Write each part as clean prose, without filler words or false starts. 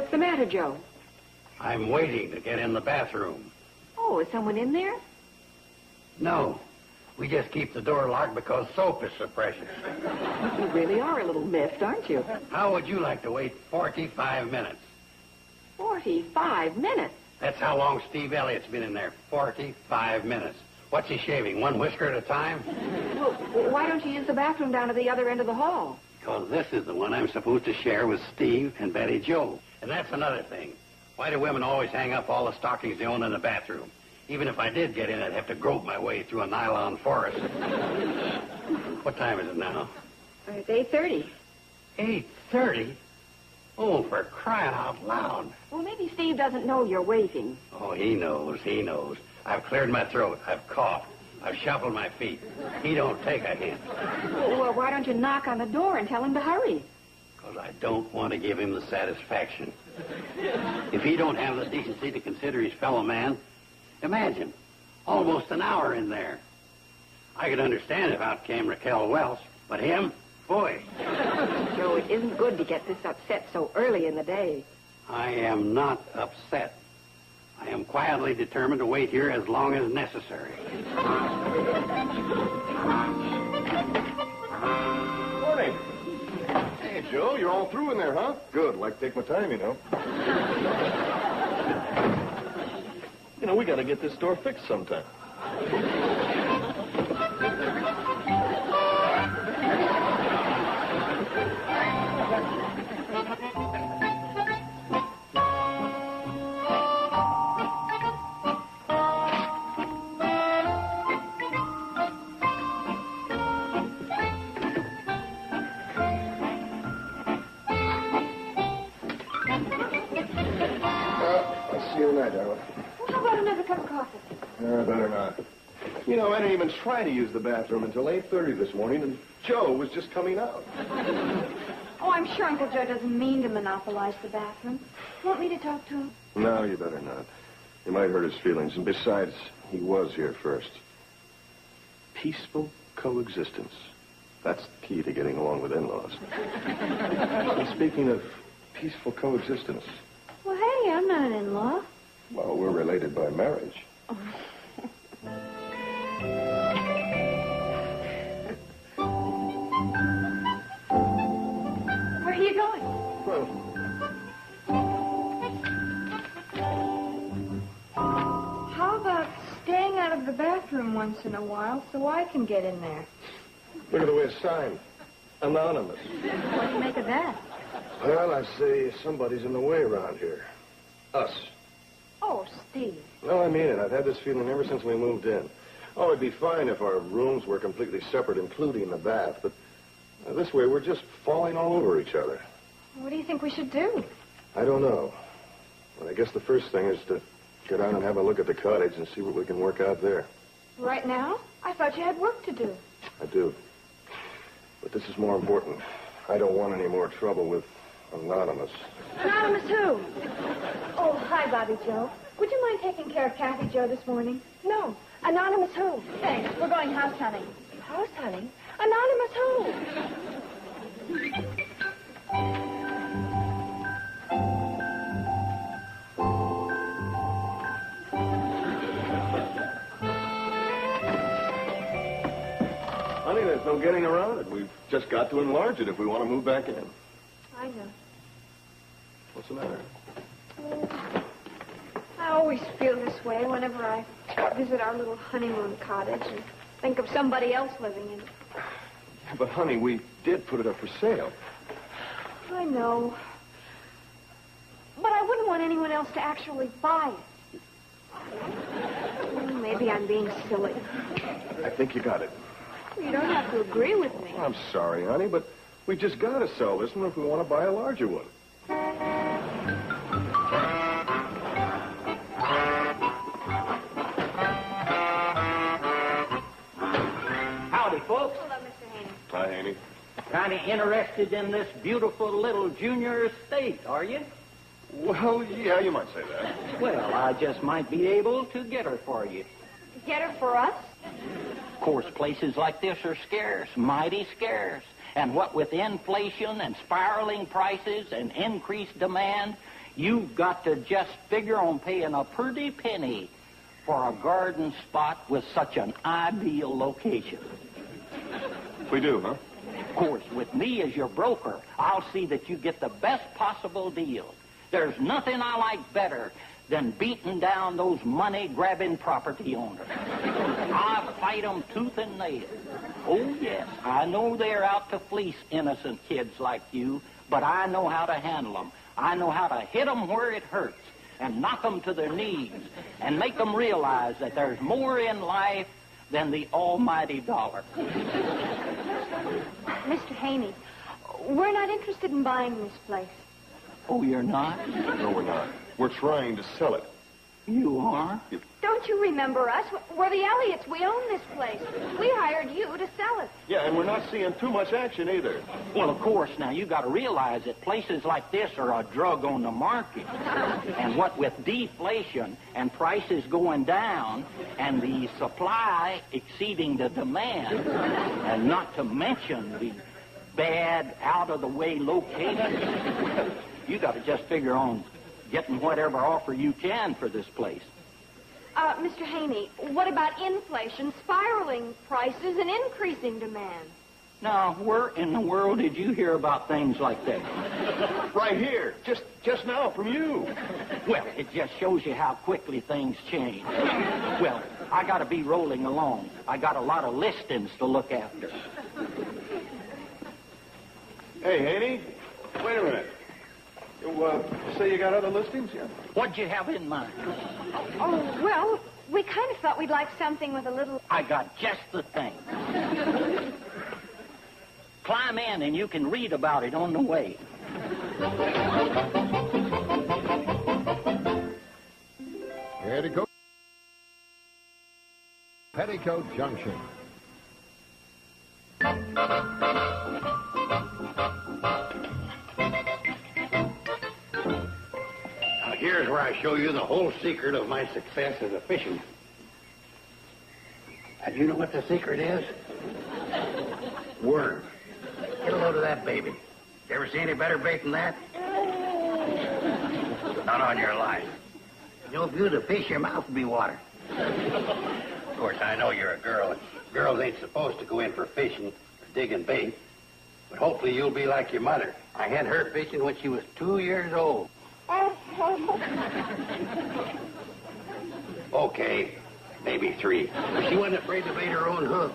What's the matter, Joe? I'm waiting to get in the bathroom. Oh, is someone in there? No. We just keep the door locked because soap is so precious. You really are a little miffed, aren't you? How would you like to wait 45 minutes? 45 minutes? That's how long Steve Elliott's been in there. 45 minutes. What's he shaving? One whisker at a time? Well, why don't you use the bathroom down at the other end of the hall? Because this is the one I'm supposed to share with Steve and Betty Jo. And that's another thing. Why do women always hang up all the stockings they own in the bathroom? Even if I did get in, I'd have to grope my way through a nylon forest. What time is it now? It's 8:30. 8:30? Oh, for crying out loud. Well, maybe Steve doesn't know you're waiting. Oh, he knows, he knows. I've cleared my throat. I've coughed. I've shuffled my feet. He don't take a hint. Well, why don't you knock on the door and tell him to hurry? Because I don't want to give him the satisfaction. If he don't have the decency to consider his fellow man, imagine, almost an hour in there. I could understand if out came Raquel Welch, but him, boy. Joe, it isn't good to get this upset so early in the day. I am not upset. I am quietly determined to wait here as long as necessary. Morning. Hey, Joe, you're all through in there, huh? Good. Like to take my time, you know. You know, we got to get this door fixed sometime. I'll see you tonight, darling. Well, how about another cup of coffee? Better not. You know, I didn't even try to use the bathroom until 8:30 this morning, and Joe was just coming out. Oh, I'm sure Uncle Joe doesn't mean to monopolize the bathroom. Want me to talk to him? No, you better not. You might hurt his feelings, and besides, he was here first. Peaceful coexistence. That's the key to getting along with in-laws. And speaking of peaceful coexistence... Well, hey, I'm not an in-law. Well, we're related by marriage. Where are you going? Well, How about staying out of the bathroom once in a while so I can get in there? look at the way it's signed. Anonymous. What do you make of that? Well, I say somebody's in the way around here. Us. Oh, Steve. No, I mean it. I've had this feeling ever since we moved in. Oh, it'd be fine if our rooms were completely separate, including the bath, but this way we're just falling all over each other. What do you think we should do? I don't know. Well, I guess the first thing is to get out and have a look at the cottage and see what we can work out there. Right now? I thought you had work to do. I do. But this is more important. I don't want any more trouble with Anonymous. Anonymous who? Oh, hi, Bobby Joe. Would you mind taking care of Kathy Joe this morning? No. Anonymous who? Thanks. We're going house hunting. House hunting? Anonymous who? Honey, there's no getting around it. We've just got to enlarge it if we want to move back in. I know. What's the matter? I always feel this way whenever I visit our little honeymoon cottage and think of somebody else living in it. But, honey, we did put it up for sale. I know. But I wouldn't want anyone else to actually buy it. Well, maybe I'm being silly. I think you got it. You don't have to agree with me. I'm sorry, honey, but we just got to sell this one if we want to buy a larger one. Howdy, folks. Hello, Mr. Haney. Hi, Haney. Kind of interested in this beautiful little junior estate, are you? Well, yeah, you might say that. Well, I just might be able to get her for you. Get her for us? Of course, places like this are scarce, mighty scarce. And what with inflation and spiraling prices and increased demand, You've got to just figure on paying a pretty penny for a garden spot with such an ideal location. We do, huh? Of course, with me as your broker, I'll see that you get the best possible deal. There's nothing I like better than beating down those money-grabbing property owners. I fight them tooth and nail. Oh, yes, I know they're out to fleece innocent kids like you, but I know how to handle them. I know how to hit them where it hurts and knock them to their knees and make them realize that there's more in life than the almighty dollar. Mr. Haney, we're not interested in buying this place. Oh, you're not? No, we're not. We're trying to sell it. You are? Don't you remember us? We're the Elliots. We own this place. We hired you to sell it. Yeah, and we're not seeing too much action either. Well, of course, now, you got to realize that places like this are a drug on the market. And what with deflation and prices going down and the supply exceeding the demand, and not to mention the bad, out-of-the-way location, you got to just figure on getting whatever offer you can for this place. Mr. Haney, what about inflation, spiraling prices, and increasing demand? Now, where in the world did you hear about things like that? Right here. Just now from you. Well, it just shows you how quickly things change. Well, I got to be rolling along. I got a lot of listings to look after. Hey, Haney, wait a minute. You say you got other listings? Yeah. What'd you have in mind? Oh, well, we kind of thought we'd like something with a little... I got just the thing. Climb in and you can read about it on the way. Petticoat. Petticoat Junction. Now, here's where I show you the whole secret of my success as a fisherman. And you know what the secret is? Worms. Get a load of that, baby. You ever see any better bait than that? Not on your life. You'll view the fish, your mouth will be water. Of course, I know you're a girl, and girls ain't supposed to go in for fishing or digging bait. But hopefully you'll be like your mother. I had her fishing when she was 2 years old. Okay, maybe 3. But she wasn't afraid to bait her own hook.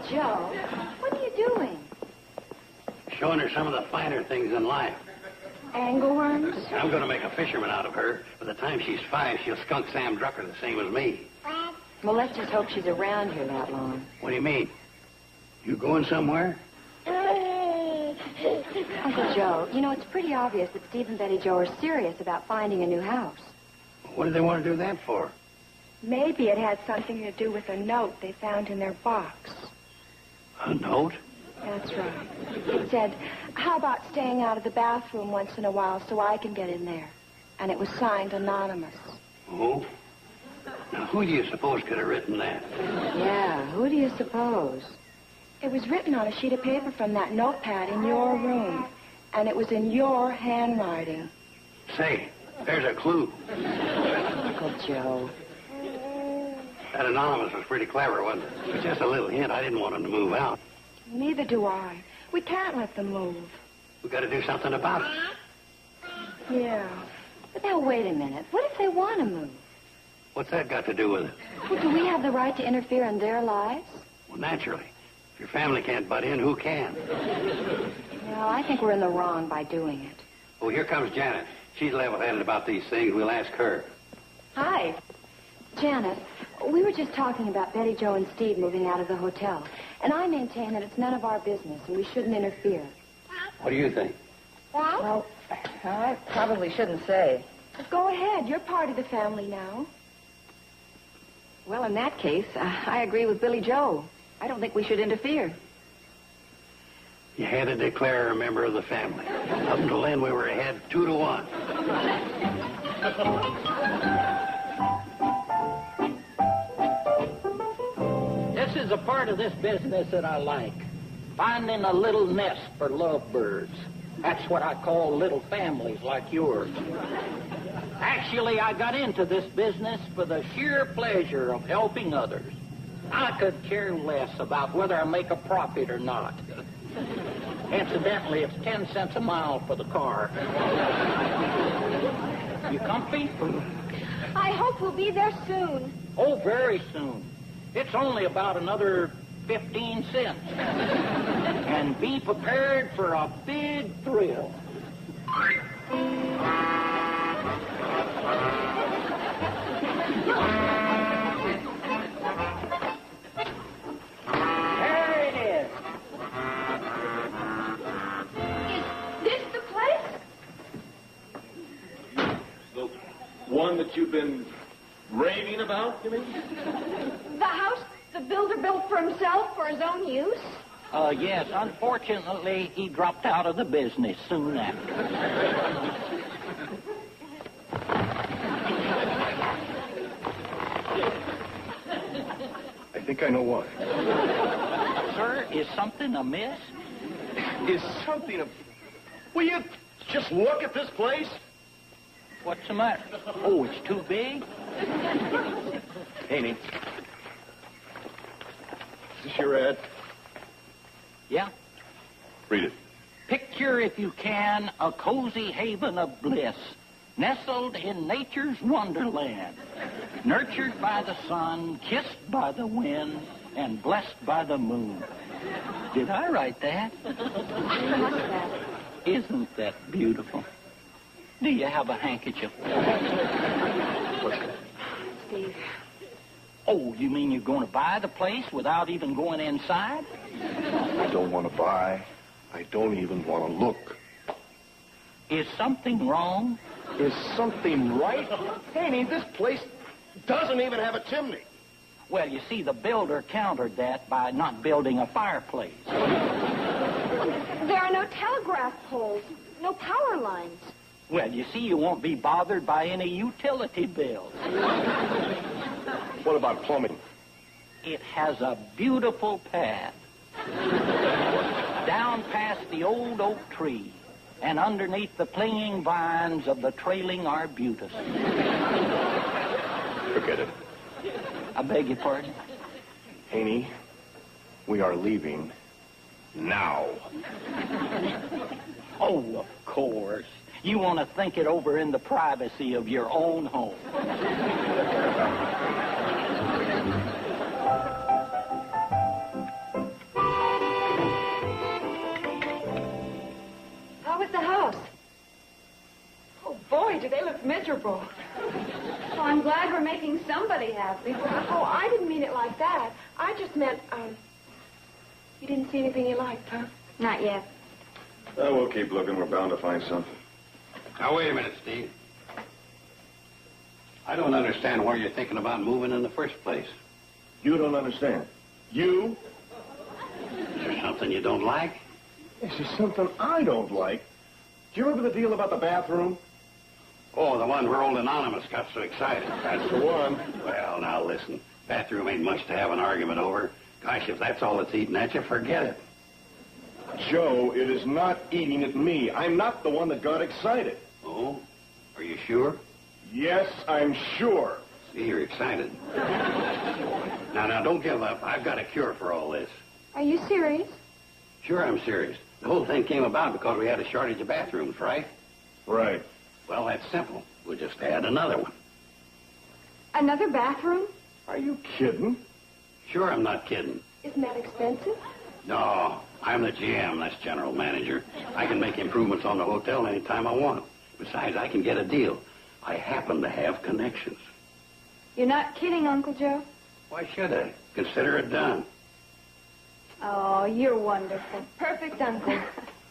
Joe, what are you doing? Showing her some of the finer things in life. Angleworms? I'm going to make a fisherman out of her. By the time she's 5, she'll skunk Sam Drucker the same as me. Well, let's just hope she's around here that long. What do you mean? You going somewhere? Uncle Joe, you know, it's pretty obvious that Steve and Betty Joe are serious about finding a new house. What do they want to do that for? Maybe it had something to do with a note they found in their box. A note? That's right. It said, how about staying out of the bathroom once in a while so I can get in there? And it was signed anonymous. Oh? Now, who do you suppose could have written that? Yeah, who do you suppose? It was written on a sheet of paper from that notepad in your room. And it was in your handwriting. Say, there's a clue. Uncle Joe. That anonymous was pretty clever, wasn't it? It was just a little hint. I didn't want him to move out. Neither do I. We can't let them move. We got to do something about it. Yeah. But now, wait a minute. What if they want to move? What's that got to do with it? Well, do we have the right to interfere in their lives? Well, naturally. If your family can't butt in, who can? Well, I think we're in the wrong by doing it. Oh, here comes Janet. She's level-headed about these things. We'll ask her. Hi. Janet, we were just talking about Betty Joe and Steve moving out of the hotel. And I maintain that it's none of our business and we shouldn't interfere. What do you think? Well, I probably shouldn't say. Go ahead. You're part of the family now. Well, in that case, I agree with Billy Joe. I don't think we should interfere. You had to declare her a member of the family. Up until then, we were ahead 2-1. This is a part of this business that I like. finding a little nest for lovebirds. That's what I call little families like yours. Actually, I got into this business for the sheer pleasure of helping others. I could care less about whether I make a profit or not. Incidentally, it's 10 cents a mile for the car. You comfy? I hope we'll be there soon. Oh, very soon. It's only about another 15 cents. And be prepared for a big thrill. There it is. Is this the place? The one that you've been raving about, you mean? The house the builder built for himself for his own use? Yes, unfortunately, he dropped out of the business soon after. I think I know why. Sir, is something amiss? Is something of... Will you just look at this place? What's the matter? Oh, it's too big? Haney. Is this your ad? Yeah. Read it. Picture, if you can, a cozy haven of bliss, nestled in nature's wonderland, nurtured by the sun, kissed by the wind, and blessed by the moon. Did I write that? Isn't that beautiful? Do you have a handkerchief? What's that? Steve. Oh, you mean you're going to buy the place without even going inside? I don't want to buy. I don't even want to look. Is something wrong? Is something right? Haney, this place doesn't even have a chimney. Well, you see, the builder countered that by not building a fireplace. There are no telegraph poles, no power lines. Well, you see, you won't be bothered by any utility bills. What about plumbing? It has a beautiful path down past the old oak tree and underneath the clinging vines of the trailing arbutus. Forget it. I beg your pardon? Haney, we are leaving now. Oh, of course. You want to think it over in the privacy of your own home. How was the house? Oh, boy, do they look miserable. Well, I'm glad we're making somebody happy. Oh, I didn't mean it like that. I just meant, you didn't see anything you liked, huh? Not yet. We'll keep looking. We're bound to find something. Now, wait a minute, Steve. I don't understand why you're thinking about moving in the first place. You don't understand. You? Is there something you don't like? This is something I don't like. Do you remember the deal about the bathroom? Oh, the one where old Anonymous got so excited. That's the one. Well, now, listen. Bathroom ain't much to have an argument over. Gosh, if that's all that's eating at you, forget it. Joe, it is not eating at me. I'm not the one that got excited. Oh? Are you sure? Yes, I'm sure. See, you're excited. Now, don't give up. I've got a cure for all this. Are you serious? Sure, I'm serious. The whole thing came about because we had a shortage of bathrooms, right? Right. Well, that's simple. We'll just add another one. Another bathroom? Are you kidding? Sure, I'm not kidding. Isn't that expensive? No, I'm the GM, that's general manager. I can make improvements on the hotel anytime I want. Besides, I can get a deal. I happen to have connections. You're not kidding, Uncle Joe? Why should I? Consider it done. Oh, you're wonderful. Perfect, Uncle.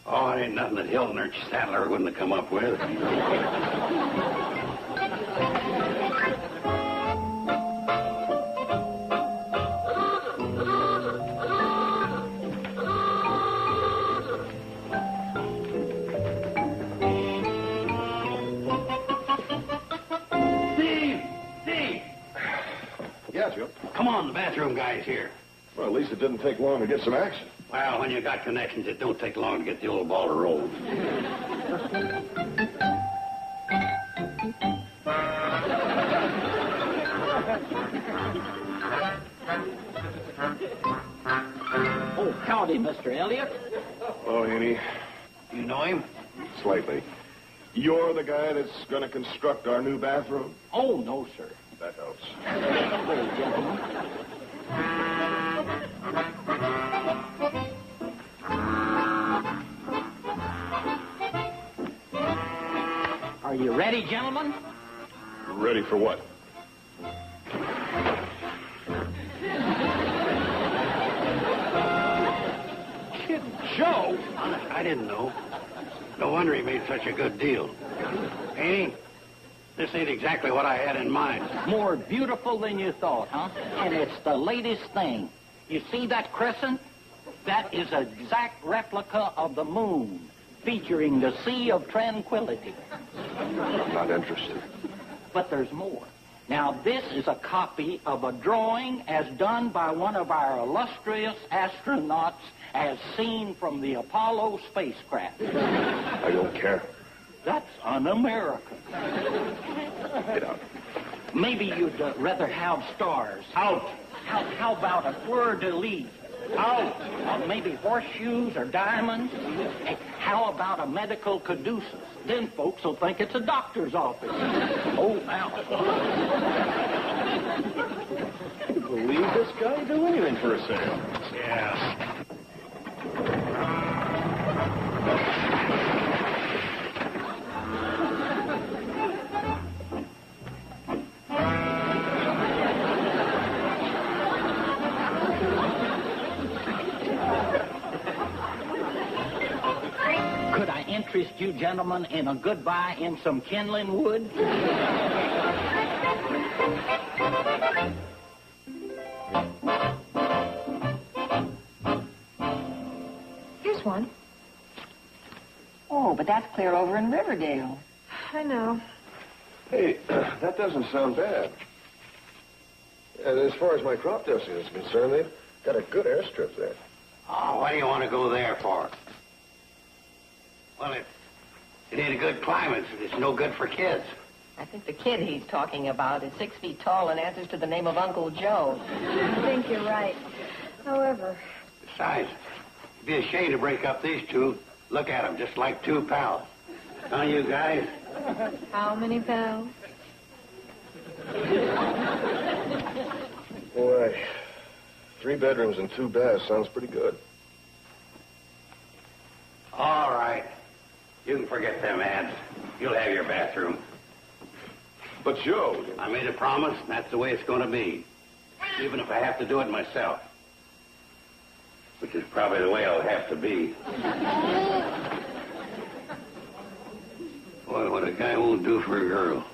Oh, it ain't nothing that Hilton or Statler wouldn't have come up with. Yeah, Joe. Come on, the bathroom guy's here. Well, at least it didn't take long to get some action. Well, when you got connections, it don't take long to get the old ball to roll. Oh, howdy, Mr. Elliott. Oh, Haney, You know him? slightly. You're the guy that's going to construct our new bathroom? Oh, no, sir. That helps. Hello, gentlemen. Are you ready, gentlemen? Ready for what? Kid Joe? Honest, I didn't know. No wonder he made such a good deal. Ain't he? This ain't exactly what I had in mind. More beautiful than you thought, huh? And it's the latest thing. You see that crescent? That is an exact replica of the moon, featuring the Sea of Tranquility. I'm not interested. But there's more. Now, this is a copy of a drawing as done by one of our illustrious astronauts as seen from the Apollo spacecraft. I don't care. That's un-American. Get out. Maybe you'd rather have stars. Out! How about a fleur-de-lis? Out! Maybe horseshoes or diamonds? Hey, how about a medical caduceus? Then folks will think it's a doctor's office. Oh, now. Can you believe this guy? Do anything for a sale. Yeah. Could I interest you gentlemen in a goodbye in some kindling wood? Here's one. Oh, but that's clear over in Riverdale. I know. Hey, that doesn't sound bad. And as far as my crop dusting is concerned, they've got a good airstrip there. Oh, why do you want to go there for? Well, it ain't a good climate. It's no good for kids. I think the kid he's talking about is 6 feet tall and answers to the name of Uncle Joe. I think you're right. However, Besides, it'd be a shame to break up these two. Look at them, just like two pals. Huh, you guys? how many pounds? Boy, 3 bedrooms and 2 baths sounds pretty good. All right. You can forget them ads. You'll have your bathroom. But Joe, I made a promise, and that's the way it's going to be. Even if I have to do it myself. Which is probably the way I'll have to be. Boy, what a guy won't do for a girl.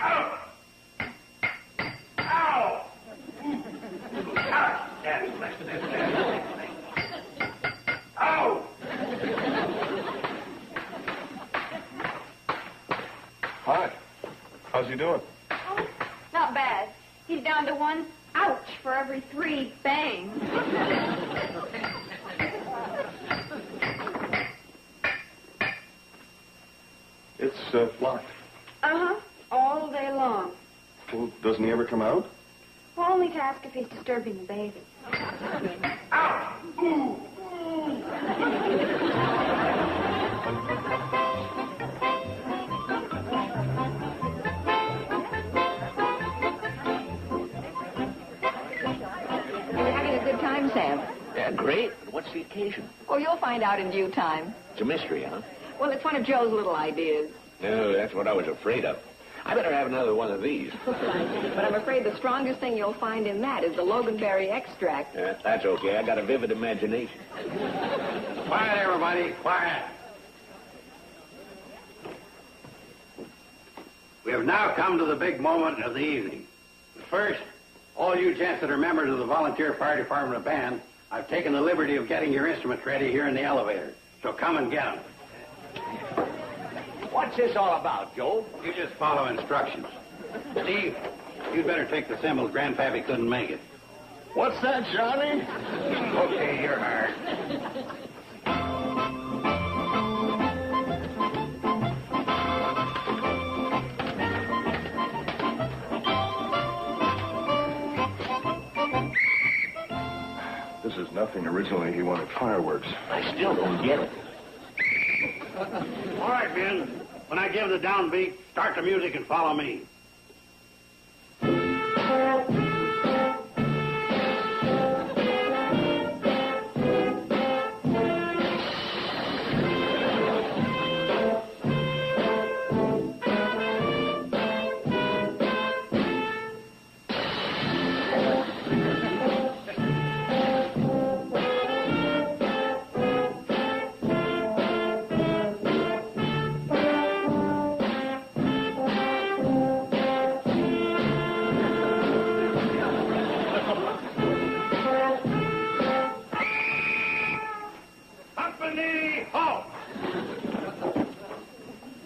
Ow! Ow! Ah, that's Ow! hi. How's he doing? Oh, not bad. He's down to 1 ouch for every 3 bangs. It's locked. Uh-huh. All day long. Well, doesn't he ever come out? We'll only to ask if he's disturbing the baby. Ow! Ooh! We're having a good time, Sam. Great. What's the occasion? Oh, you'll find out in due time. It's a mystery, huh? Well, it's one of Joe's little ideas. No, that's what I was afraid of. I better have another one of these. But I'm afraid the strongest thing you'll find in that is the loganberry extract. That's okay. I got a vivid imagination. Quiet, everybody. Quiet. We have now come to the big moment of the evening. First, all you gents that are members of the volunteer fire department of band, I've taken the liberty of getting your instruments ready here in the elevator. So come and get them. What's this all about, Joe? You just follow instructions. Steve, you'd better take the symbols. Grandpappy couldn't make it. What's that, Johnny? Okay, you're hired. This is nothing. Originally, he wanted fireworks. I still don't get it. All right, Ben. When I give the downbeat, start the music and follow me.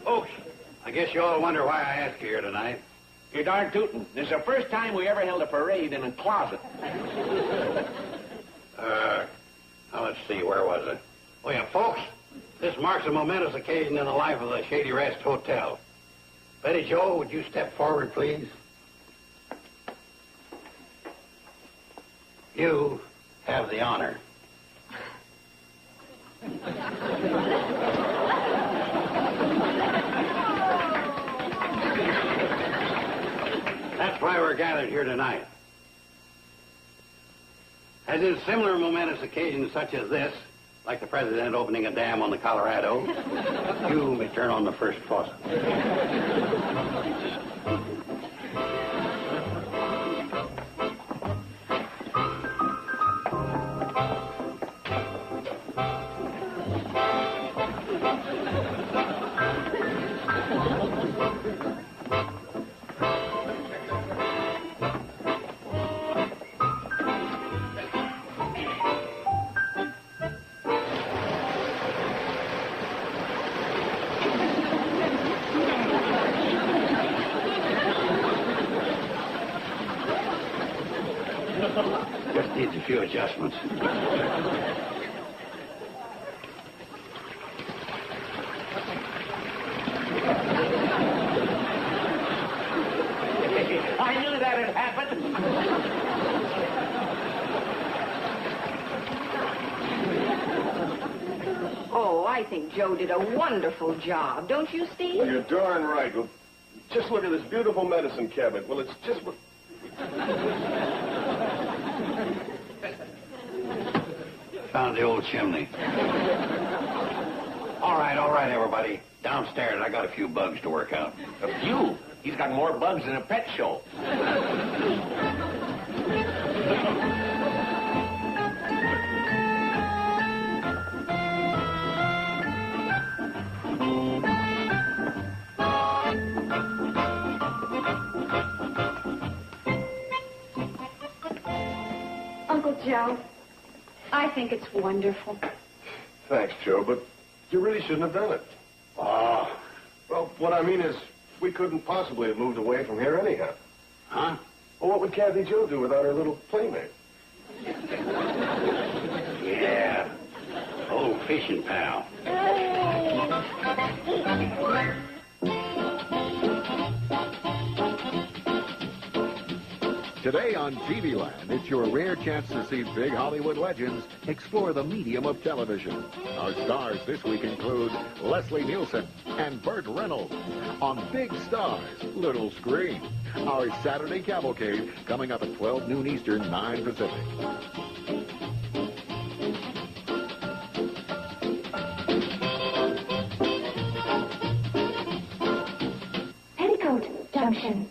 Folks, I guess you all wonder why I asked you here tonight. You're darn tootin'. This is the first time we ever held a parade in a closet. Now let's see, where was it? Oh, yeah, folks, this marks a momentous occasion in the life of the Shady Rest Hotel. Betty Jo, would you step forward, please? You have the honor. That's why we're gathered here tonight. As in similar momentous occasions such as this, like the president opening a dam on the Colorado, you may turn on the first faucet. Just needs a few adjustments. I knew that had happened. Oh, I think Joe did a wonderful job. Don't you, Steve? Well, you're darn right. Well, just look at this beautiful medicine cabinet. Well, it's just... Found the old chimney. All right, everybody. Downstairs, I got a few bugs to work out. A few? He's got more bugs than a pet show. Uncle Joe, I think it's wonderful. Thanks, Joe, but you really shouldn't have done it. Oh. Well, what I mean is, we couldn't possibly have moved away from here anyhow. Huh? Well, what would Kathy Jo do without her little playmate? Yeah. Old fishing pal. Today on TV Land, it's your rare chance to see big Hollywood legends explore the medium of television. Our stars this week include Leslie Nielsen and Burt Reynolds on Big Stars, Little Screen. Our Saturday Cavalcade coming up at 12 noon Eastern, 9 Pacific. Petticoat, Junction.